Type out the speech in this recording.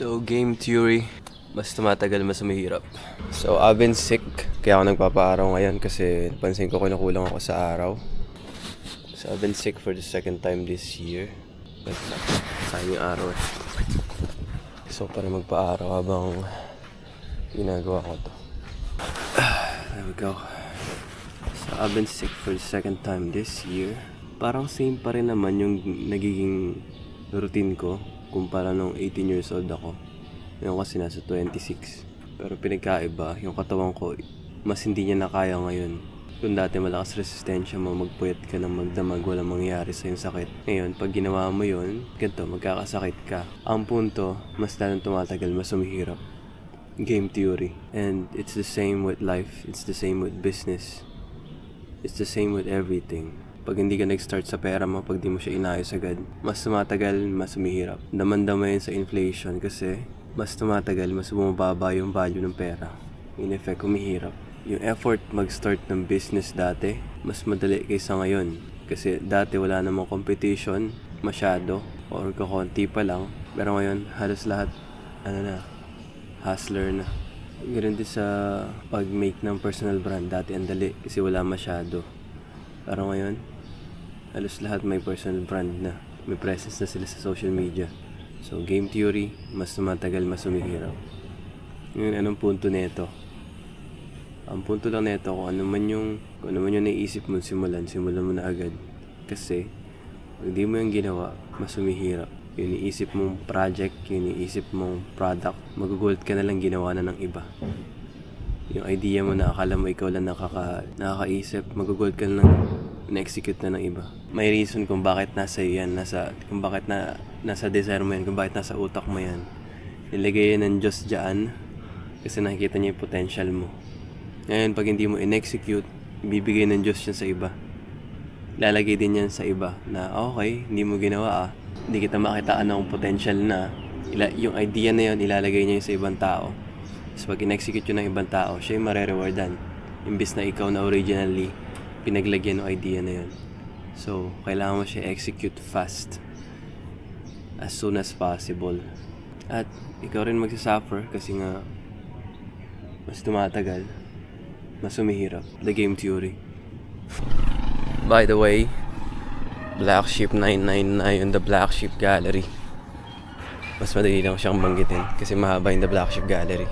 So, game theory, mas tumatagal, mas mahirap. So, I've been sick, kaya ako nagpapaaraw ngayon kasi napansin ko kinukulang ako sa araw. So, I've been sick for the second time this year. But, sayang yung araw eh. So, para magpa-araw habang ginagawa ko to. There we go. So, I've been sick for the second time this year. Parang same pa rin naman yung nagiging routine ko kumpara nung 18 years old ako. Ngayon kasi nasa 26. Pero pinagkaiba, yung katawan ko, mas hindi niya na kaya ngayon. Kung dati malakas resistensya mo, magpuyat ka ng magdamag, walang mangyayari sa yung sakit. Ngayon, pag ginawa mo yun, ganito, magkakasakit ka. Ang punto, mas lalong tumatagal, mas umihirap. Game theory. And it's the same with life, it's the same with business. It's the same with everything. Pag hindi ka nag-start sa pera mo, pag di mo siya inayos agad, mas tumatagal, mas umihirap. Damandama yun sa inflation kasi mas tumatagal, mas bumababa yung value ng pera. In effect, umihirap. Yung effort mag-start ng business dati, mas madali kaysa ngayon. Kasi dati wala namang competition, masyado, or kakonti pa lang. Pero ngayon, halos lahat, hustler na. Ganun din sa pag-make ng personal brand. Dati ang dali kasi wala masyado. Pero ngayon, halos lahat may personal brand na. May presence na sila sa social media. So, game theory, mas tumatagal, mas umihirap. Ngayon, anong punto nito? Ang punto lang nito, kung ano man yung naisip mo simulan mo na agad. Kasi, pag di mo yung ginawa, mas umihirap. Yung iniisip mong project, yung iniisip mong product, magugulat ka na lang ginawa na ng iba. Yung idea mo na akala mo ikaw lang nakakaisip, magugulat ka na lang na-execute na ng iba. May reason kung bakit nasa yan, kung bakit nasa desire mo yan, kung bakit nasa utak mo yan. Nilagay yan ng Diyos dyan kasi nakikita niya yung potential mo. Ngayon, pag hindi mo in-execute, bibigay ng Diyos yan sa iba. Lalagay din yan sa iba na okay, hindi mo ginawa hindi kita makitaan ng potential na yung idea na yun, ilalagay niya yun sa ibang tao. So pag in-execute yun ng ibang tao, siya yung marerewardan. Imbis na ikaw na originally pinaglagyan ng idea na yun. So, kailangan mo siya execute fast. As soon as possible. At ikaw rin magsasuffer kasi nga mas tumatagal, mas umihirap. The game theory. By the way, Black Sheep 999 on the Black Sheep Gallery. Mas madali lang siyang banggitin kasi mahaba yung the Black Sheep Gallery.